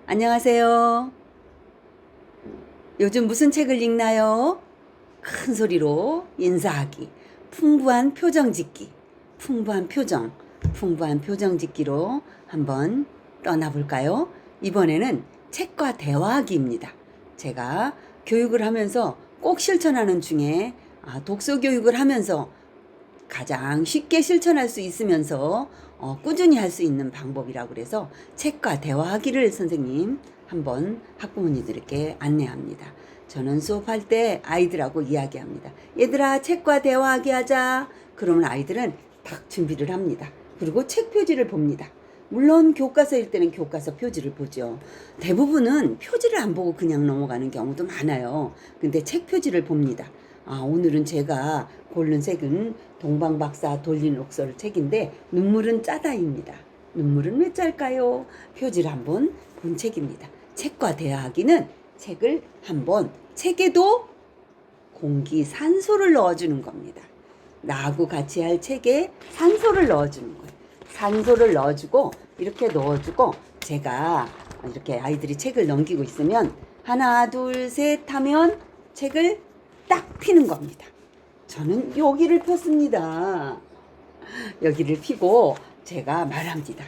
안녕하세요. 요즘 무슨 책을 읽나요? 큰 소리로 인사하기, 풍부한 표정 짓기, 풍부한 표정 짓기로 한번 떠나볼까요? 이번에는 책과 대화하기입니다. 제가 교육을 하면서 꼭 실천하는 중에 독서 교육을 하면서 가장 쉽게 실천할 수 있으면서 꾸준히 할 수 있는 방법이라고 그래서 책과 대화하기를 선생님 한번 학부모님들께 안내합니다. 저는 수업할 때 아이들하고 이야기합니다. 얘들아, 책과 대화하기 하자. 그러면 아이들은 딱 준비를 합니다. 그리고 책 표지를 봅니다. 물론 교과서일 때는 교과서 표지를 보죠. 대부분은 표지를 안 보고 그냥 넘어가는 경우도 많아요. 근데 책 표지를 봅니다. 오늘은 제가 고른 책은 동방박사 돌린옥설 책인데 눈물은 짜다입니다. 눈물은 왜 짤까요? 표지를 한번 본 책입니다. 책과 대화하기는 책을 한번 책에도 공기 산소를 넣어주는 겁니다. 나하고 같이 할 책에 산소를 넣어주는 거예요. 산소를 넣어주고 이렇게 넣어주고 제가 이렇게 아이들이 책을 넘기고 있으면 하나 둘 셋 하면 책을 딱 피는 겁니다. 저는 여기를 폈습니다. 여기를 피고 제가 말합니다.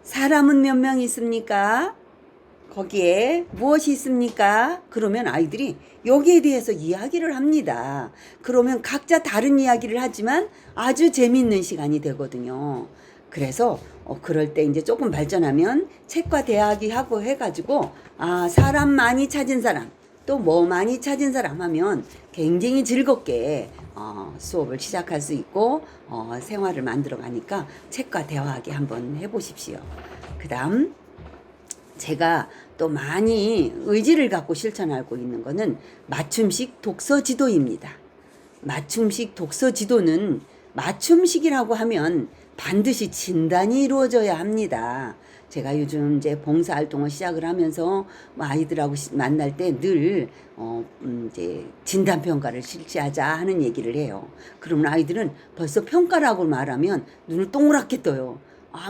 사람은 몇 명 있습니까? 거기에 무엇이 있습니까? 그러면 아이들이 여기에 대해서 이야기를 합니다. 그러면 각자 다른 이야기를 하지만 아주 재미있는 시간이 되거든요. 그래서 그럴 때 이제 조금 발전하면 책과 대화하기 하고 해가지고 사람 많이 찾은 사람 또 뭐 많이 찾은 사람 하면 굉장히 즐겁게 수업을 시작할 수 있고 생활을 만들어 가니까 책과 대화하기 한번 해보십시오. 그 다음 제가 또 많이 의지를 갖고 실천하고 있는 거는 맞춤식 독서 지도입니다. 맞춤식 독서 지도는 맞춤식이라고 하면 반드시 진단이 이루어져야 합니다. 제가 요즘 이제 봉사활동을 시작을 하면서 아이들하고 만날 때 늘 이제 진단평가를 실시하자 하는 얘기를 해요. 그러면 아이들은 벌써 평가라고 말하면 눈을 동그랗게 떠요.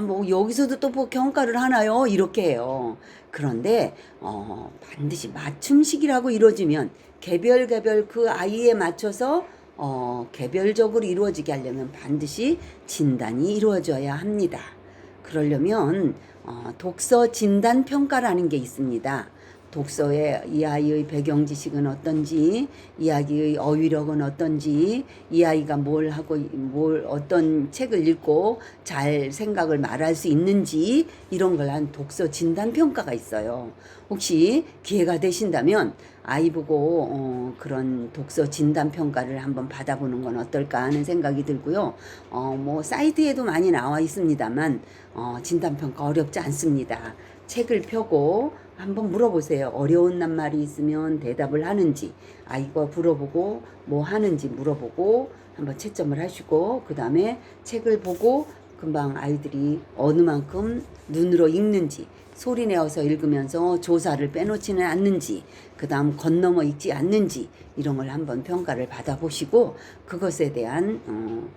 뭐 여기서도 또 뭐 평가를 하나요? 이렇게 해요. 그런데 반드시 맞춤식이라고 이루어지면 개별 그 아이에 맞춰서 개별적으로 이루어지게 하려면 반드시 진단이 이루어져야 합니다. 그러려면 독서 진단 평가라는 게 있습니다. 독서의 이 아이의 배경 지식은 어떤지, 이 아이의 어휘력은 어떤지, 이 아이가 뭘 하고 어떤 책을 읽고 잘 생각을 말할 수 있는지 이런 걸 한 독서 진단 평가가 있어요. 혹시 기회가 되신다면 아이 보고 그런 독서 진단 평가를 한번 받아보는 건 어떨까 하는 생각이 들고요. 뭐 사이트에도 많이 나와 있습니다만 진단 평가 어렵지 않습니다. 책을 펴고 한번 물어보세요. 어려운 낱말이 있으면 대답을 하는지, 아이가 물어보고 뭐 하는지 물어보고 한번 채점을 하시고 그 다음에 책을 보고 금방 아이들이 어느 만큼 눈으로 읽는지, 소리 내어서 읽으면서 조사를 빼놓지는 않는지, 그 다음 건너머 읽지 않는지 이런 걸 한번 평가를 받아보시고 그것에 대한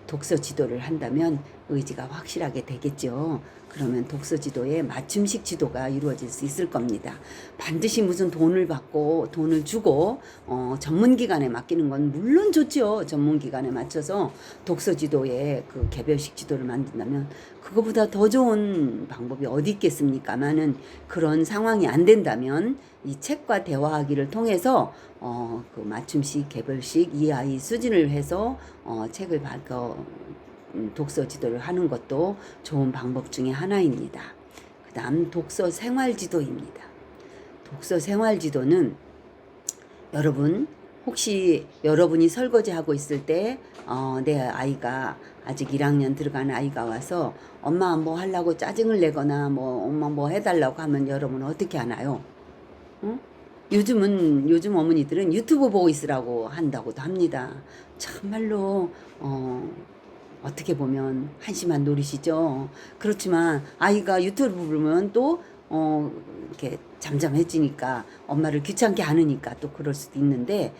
독서 지도를 한다면 의지가 확실하게 되겠죠. 그러면 독서 지도에 맞춤식 지도가 이루어질 수 있을 겁니다. 반드시 무슨 돈을 받고 돈을 주고 전문기관에 맡기는 건 물론 좋죠. 전문기관에 맞춰서 독서 지도에 그 개별식 지도를 만든다면 그거보다 더 좋은 방법이 어디 있겠습니까마는 그런 상황이 안 된다면 이 책과 대화하기를 통해서 그 맞춤식 개별식 이 아이 수준을 해서 책을 독서 지도를 하는 것도 좋은 방법 중에 하나입니다. 그 다음 독서 생활 지도입니다. 독서 생활 지도는 여러분 혹시 여러분이 설거지 하고 있을 때 내 아이가 아직 1학년 들어간 아이가 와서 엄마 뭐 하려고 짜증을 내거나 뭐 엄마 뭐 해달라고 하면 여러분은 어떻게 하나요? 응? 요즘 어머니들은 유튜브 보고 있으라고 한다고도 합니다. 참말로 어떻게 보면 한심한 노릇이죠. 그렇지만 아이가 유튜브 보면 또 이렇게 잠잠해지니까 엄마를 귀찮게 하느니까 또 그럴 수도 있는데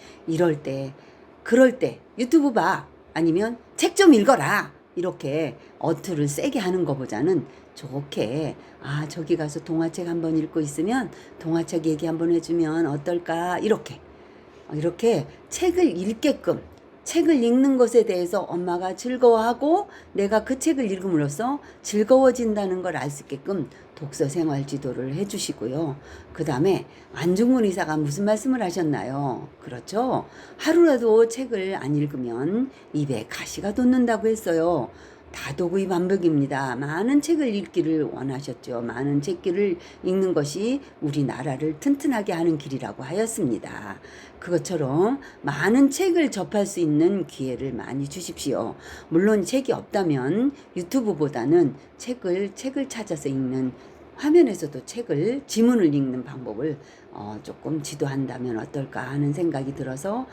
그럴 때 유튜브 봐 아니면 책 좀 읽어라 이렇게 어투를 세게 하는 것보다는 좋게 저기 가서 동화책 한번 읽고 있으면 동화책 얘기 한번 해주면 어떨까 이렇게 책을 읽게끔 책을 읽는 것에 대해서 엄마가 즐거워하고 내가 그 책을 읽음으로써 즐거워진다는 걸 알 수 있게끔 독서 생활 지도를 해주시고요. 그 다음에 안중근 의사가 무슨 말씀을 하셨나요? 그렇죠. 하루라도 책을 안 읽으면 입에 가시가 돋는다고 했어요. 다도구의 반복입니다. 많은 책을 읽기를 원하셨죠. 많은 책들을 읽는 것이 우리나라를 튼튼하게 하는 길이라고 하였습니다. 그것처럼 많은 책을 접할 수 있는 기회를 많이 주십시오. 물론 책이 없다면 유튜브보다는 책을 찾아서 읽는 화면에서도 지문을 읽는 방법을 조금 지도한다면 어떨까 하는 생각이 들어서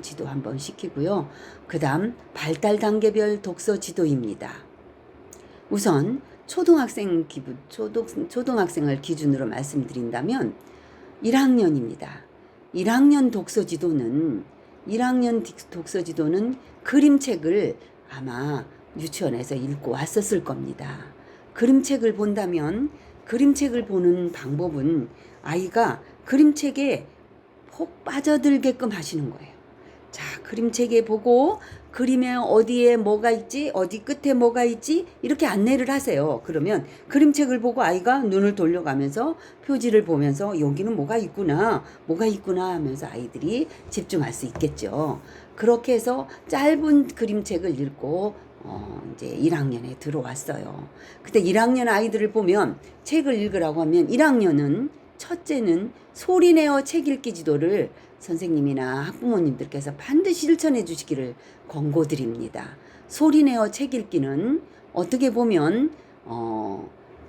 지도 한번 시키고요. 그 다음 발달 단계별 독서 지도입니다. 우선 초등학생을 기준으로 말씀드린다면 1학년입니다. 1학년 독서 지도는 그림책을 아마 유치원에서 읽고 왔었을 겁니다. 그림책을 본다면 그림책을 보는 방법은 아이가 그림책에 폭 빠져들게끔 하시는 거예요. 자, 그림책에 보고 그림에 어디에 뭐가 있지, 어디 끝에 뭐가 있지 이렇게 안내를 하세요. 그러면 그림책을 보고 아이가 눈을 돌려가면서 표지를 보면서 여기는 뭐가 있구나 하면서 아이들이 집중할 수 있겠죠. 그렇게 해서 짧은 그림책을 읽고 이제 1학년에 들어왔어요. 그때 1학년 아이들을 보면 책을 읽으라고 하면 1학년은 첫째는 소리내어 책 읽기 지도를 선생님이나 학부모님들께서 반드시 실천해 주시기를 권고드립니다. 소리내어 책 읽기는 어떻게 보면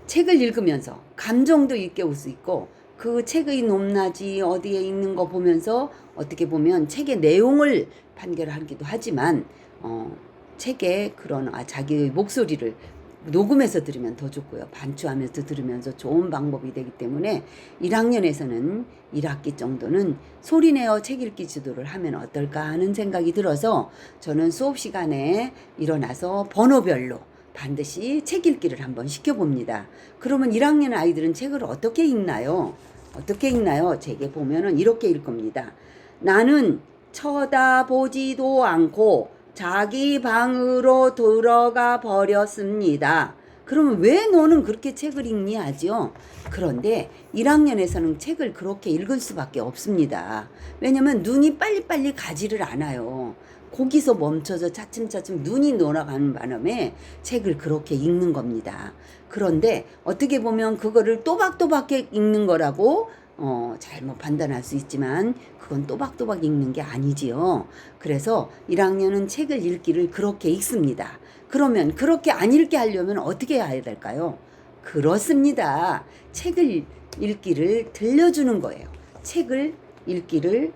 책을 읽으면서 감정도 일깨울 수 있고 그 책의 높낮이 어디에 있는 거 보면서 어떻게 보면 책의 내용을 판결하기도 하지만 책에 그런 자기의 목소리를 녹음해서 들으면 더 좋고요. 반추하면서 들으면서 좋은 방법이 되기 때문에 1학년에서는 1학기 정도는 소리내어 책 읽기 지도를 하면 어떨까 하는 생각이 들어서 저는 수업 시간에 일어나서 번호별로 반드시 책 읽기를 한번 시켜봅니다. 그러면 1학년 아이들은 책을 어떻게 읽나요? 책에 보면은 이렇게 읽을 겁니다. 나는 쳐다보지도 않고 자기 방으로 들어가 버렸습니다. 그러면 왜 너는 그렇게 책을 읽니 하죠? 그런데 1학년에서는 책을 그렇게 읽을 수밖에 없습니다. 왜냐면 눈이 빨리빨리 가지를 않아요. 거기서 멈춰서 차츰차츰 눈이 돌아가는 바람에 책을 그렇게 읽는 겁니다. 그런데 어떻게 보면 그거를 또박또박 읽는 거라고 잘못 판단할 수 있지만 그건 또박또박 읽는 게 아니지요. 그래서 1학년은 책을 읽기를 그렇게 읽습니다. 그러면 그렇게 안 읽게 하려면 어떻게 해야 될까요? 그렇습니다. 책을 읽기를 들려주는 거예요. 책 읽기를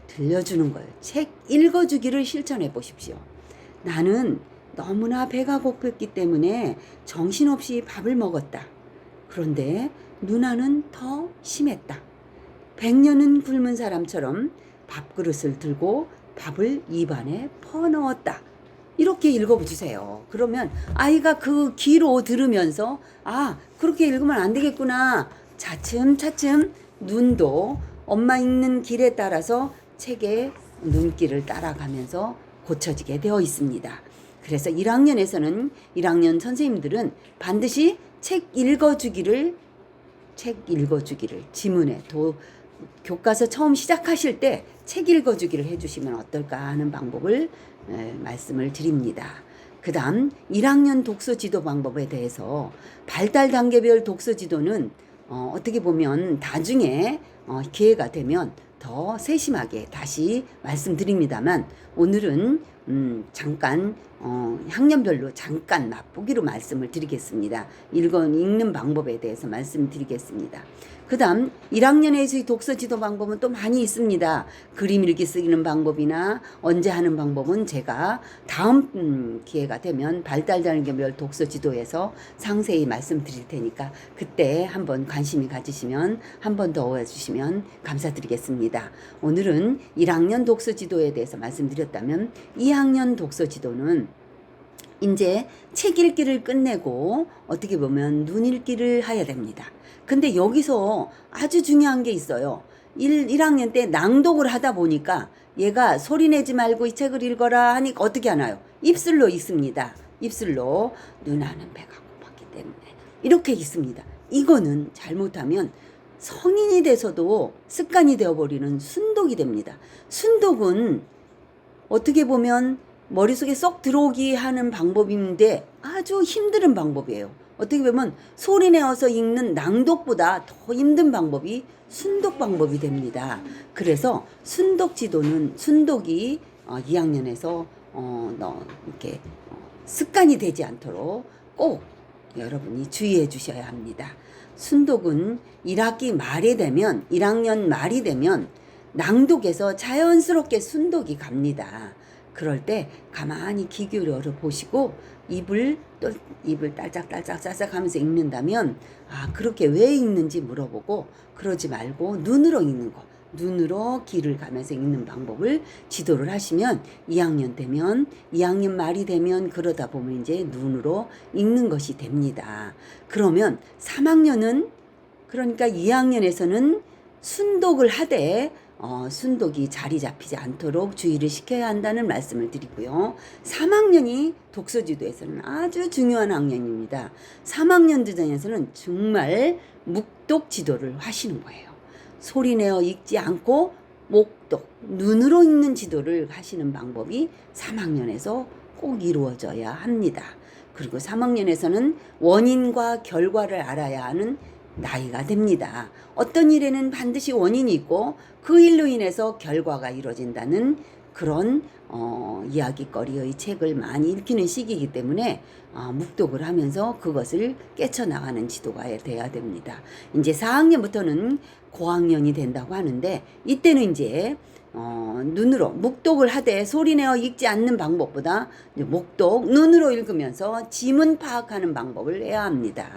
들려주는 거예요. 책 읽어주기를 실천해 보십시오. 나는 너무나 배가 고팠기 때문에 정신없이 밥을 먹었다. 그런데 누나는 더 심했다. 100년은 굶은 사람처럼 밥그릇을 들고 밥을 입안에 퍼넣었다. 이렇게 읽어주세요. 그러면 아이가 그 귀로 들으면서 그렇게 읽으면 안 되겠구나. 차츰차츰 눈도 엄마 읽는 길에 따라서 책의 눈길을 따라가면서 고쳐지게 되어 있습니다. 그래서 1학년에서는 1학년 선생님들은 반드시 책 읽어주기를 지문에 교과서 처음 시작하실 때 책 읽어주기를 해주시면 어떨까 하는 방법을 말씀을 드립니다. 그 다음 1학년 독서 지도 방법에 대해서 발달 단계별 독서 지도는 어떻게 보면 나중에 기회가 되면 더 세심하게 다시 말씀드립니다만 오늘은 잠깐 학년별로 잠깐 맛보기로 말씀을 드리겠습니다. 읽는 방법에 대해서 말씀드리겠습니다. 그 다음 1학년에서의 독서 지도 방법은 또 많이 있습니다. 그림 읽기 쓰는 방법이나 언제 하는 방법은 제가 다음 기회가 되면 발달 단계별 독서 지도에서 상세히 말씀드릴 테니까 그때 한번 관심이 가지시면 한 번 더 와주시면 감사드리겠습니다. 오늘은 1학년 독서 지도에 대해서 말씀드렸다면 2학년 독서 지도는 이제 책 읽기를 끝내고 어떻게 보면 눈 읽기를 해야 됩니다. 근데 여기서 아주 중요한 게 있어요. 1학년 때 낭독을 하다 보니까 얘가 소리 내지 말고 이 책을 읽어라 하니까 어떻게 하나요? 입술로 읽습니다. 입술로 누나는 배가 고팠기 때문에 이렇게 읽습니다. 이거는 잘못하면 성인이 돼서도 습관이 되어버리는 순독이 됩니다. 순독은 어떻게 보면 머릿속에 쏙 들어오게 하는 방법인데 아주 힘든 방법이에요. 어떻게 보면 소리 내어서 읽는 낭독보다 더 힘든 방법이 순독 방법이 됩니다. 그래서 순독 지도는 순독이 2학년에서 이렇게 습관이 되지 않도록 꼭 여러분이 주의해 주셔야 합니다. 순독은 1학기 말이 되면 1학년 말이 되면 낭독에서 자연스럽게 순독이 갑니다. 그럴 때 가만히 귀 기울여 보시고 입을 딸짝딸짝 하면서 읽는다면 그렇게 왜 읽는지 물어보고 그러지 말고 눈으로 읽는 거 눈으로 귀를 가면서 읽는 방법을 지도를 하시면 2학년 말이 되면 그러다 보면 이제 눈으로 읽는 것이 됩니다. 그러면 3학년은 그러니까 2학년에서는 순독을 하되 순독이 자리 잡히지 않도록 주의를 시켜야 한다는 말씀을 드리고요. 3학년이 독서지도에서는 아주 중요한 학년입니다. 3학년 도전에서는 정말 묵독 지도를 하시는 거예요. 소리내어 읽지 않고 목독, 눈으로 읽는 지도를 하시는 방법이 3학년에서 꼭 이루어져야 합니다. 그리고 3학년에서는 원인과 결과를 알아야 하는 나이가 됩니다. 어떤 일에는 반드시 원인이 있고 그 일로 인해서 결과가 이루어진다는 그런 이야기거리의 책을 많이 읽히는 시기이기 때문에 묵독을 하면서 그것을 깨쳐나가는 지도가 돼야 됩니다. 이제 4학년부터는 고학년이 된다고 하는데 이때는 이제 눈으로 묵독을 하되 소리내어 읽지 않는 방법보다 목독, 눈으로 읽으면서 지문 파악하는 방법을 해야 합니다.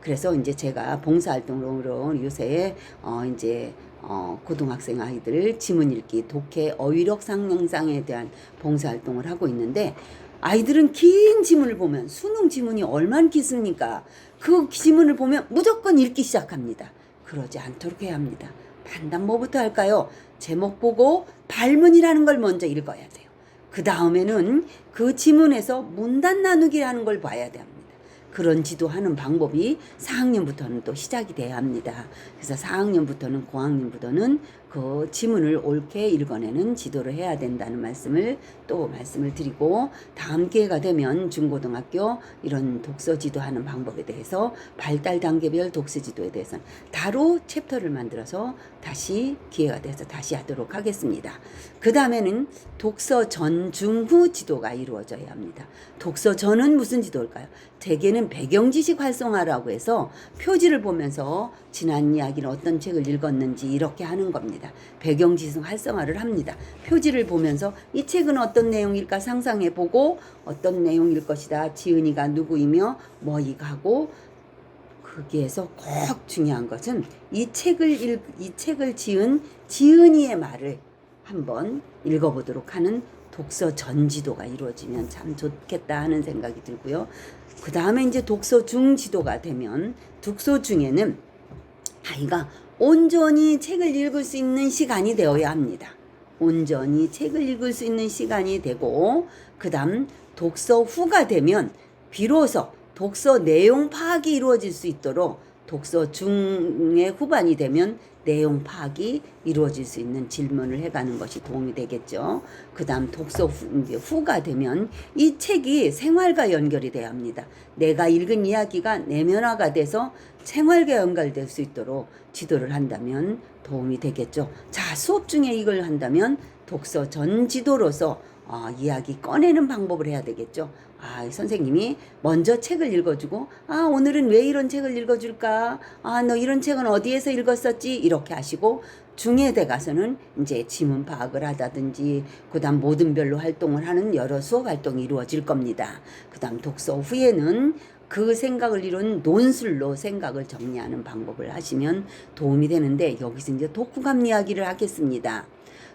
그래서 이제 제가 봉사활동으로 요새 이제 고등학생 아이들 지문 읽기, 독해, 어휘력 상향상에 대한 봉사활동을 하고 있는데 아이들은 긴 지문을 보면 수능 지문이 얼마나 길습니까? 그 지문을 보면 무조건 읽기 시작합니다. 그러지 않도록 해야 합니다. 판단 뭐부터 할까요? 제목 보고 발문이라는 걸 먼저 읽어야 돼요. 그 다음에는 그 지문에서 문단 나누기라는 걸 봐야 됩니다. 그런 지도하는 방법이 4학년부터는 또 시작이 돼야 합니다. 그래서 4학년부터는 고학년부터는 그 지문을 옳게 읽어내는 지도를 해야 된다는 말씀을 드리고 다음 기회가 되면 중고등학교 이런 독서 지도하는 방법에 대해서 발달 단계별 독서 지도에 대해서는 따로 챕터를 만들어서 다시 기회가 돼서 다시 하도록 하겠습니다. 그 다음에는 독서 전, 중, 후 지도가 이루어져야 합니다. 독서 전은 무슨 지도일까요? 대개는 배경지식 활성화라고 해서 표지를 보면서 지난 이야기는 어떤 책을 읽었는지 이렇게 하는 겁니다. 배경지식 활성화를 합니다. 표지를 보면서 이 책은 어떤 내용일까 상상해보고 어떤 내용일 것이다. 지은이가 누구이며 뭐이가고 거기에서 꼭 중요한 것은 이 책을 지은 지은이의 말을 한번 읽어보도록 하는 독서 전지도가 이루어지면 참 좋겠다 하는 생각이 들고요. 그 다음에 이제 독서 중 지도가 되면 독서 중에는 아이가 온전히 책을 읽을 수 있는 시간이 되어야 합니다. 온전히 책을 읽을 수 있는 시간이 되고 그 다음 독서 후가 되면 비로소 독서 내용 파악이 이루어질 수 있도록 독서 중의 후반이 되면 내용 파악이 이루어질 수 있는 질문을 해가는 것이 도움이 되겠죠. 그 다음 독서 후가 되면 이 책이 생활과 연결이 돼야 합니다. 내가 읽은 이야기가 내면화가 돼서 생활과 연결될 수 있도록 지도를 한다면 도움이 되겠죠. 자, 수업 중에 이걸 한다면 독서 전 지도로서 이야기 꺼내는 방법을 해야 되겠죠. 선생님이 먼저 책을 읽어주고, 오늘은 왜 이런 책을 읽어줄까? 너 이런 책은 어디에서 읽었었지? 이렇게 하시고, 중에 돼 가서는 이제 지문 파악을 하다든지, 그 다음 모든별로 활동을 하는 여러 수업 활동이 이루어질 겁니다. 그 다음 독서 후에는 그 생각을 이룬 논술로 생각을 정리하는 방법을 하시면 도움이 되는데, 여기서 이제 독후감 이야기를 하겠습니다.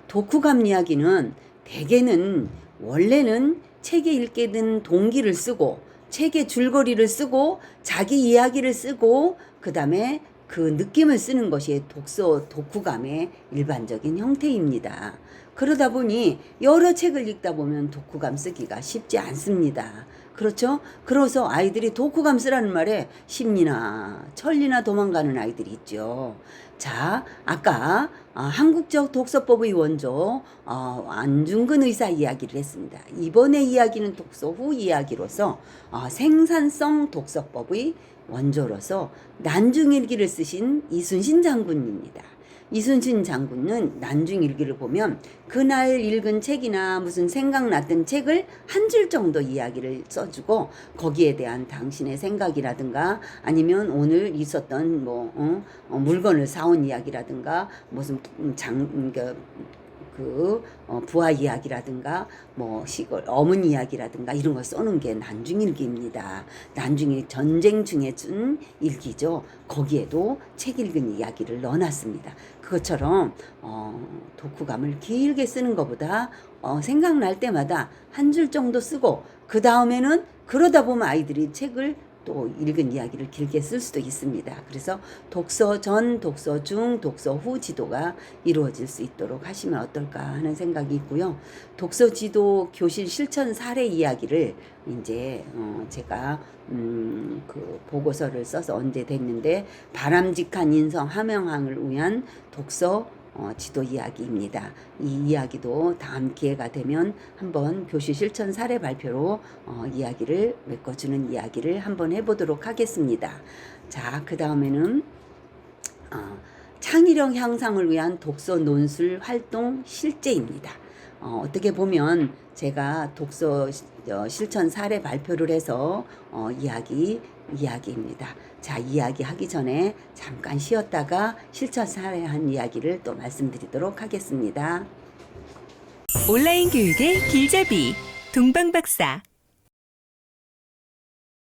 독후감 이야기는 대개는 원래는 책에 읽게 된 동기를 쓰고 책의 줄거리를 쓰고 자기 이야기를 쓰고 그 다음에 그 느낌을 쓰는 것이 독후감의 일반적인 형태입니다. 그러다 보니 여러 책을 읽다 보면 독후감 쓰기가 쉽지 않습니다. 그렇죠? 그래서 아이들이 독후감 쓰라는 말에 심리나 천리나 도망가는 아이들이 있죠. 자, 아까 한국적 독서법의 원조 안중근 의사 이야기를 했습니다. 이번에 이야기는 독서 후 이야기로서 생산성 독서법의 원조로서 난중일기를 쓰신 이순신 장군입니다. 이순신 장군은 난중일기를 보면 그날 읽은 책이나 무슨 생각났던 책을 한 줄 정도 이야기를 써주고 거기에 대한 당신의 생각이라든가 아니면 오늘 있었던 물건을 사온 이야기라든가 무슨 부하 이야기라든가 시골 어머니 이야기라든가 이런 거 써놓은 게 난중일기입니다. 난중일 전쟁 중에 쓴 일기죠. 거기에도 책 읽은 이야기를 넣어놨습니다. 그것처럼 독후감을 길게 쓰는 것보다 생각날 때마다 한 줄 정도 쓰고 그 다음에는 그러다 보면 아이들이 책을 또 읽은 이야기를 길게 쓸 수도 있습니다. 그래서 독서 전, 독서 중, 독서 후 지도가 이루어질 수 있도록 하시면 어떨까 하는 생각이 있고요. 독서 지도 교실 실천 사례 이야기를 이제 제가 그 보고서를 써서 언제 됐는데 바람직한 인성 함양항을 위한 독서 지도 이야기입니다. 이 이야기도 다음 기회가 되면 한번 교실 실천 사례 발표로 이야기를 메꿔주는 이야기를 한번 해보도록 하겠습니다. 자, 그 다음에는 창의력 향상을 위한 독서 논술 활동 실제입니다. 어떻게 보면 제가 독서 실천 사례 발표를 해서 이야기입니다. 자, 이야기 하기 전에 잠깐 쉬었다가 실천 사례한 이야기를 또 말씀드리도록 하겠습니다. 온라인 교육의 길잡이 동방박사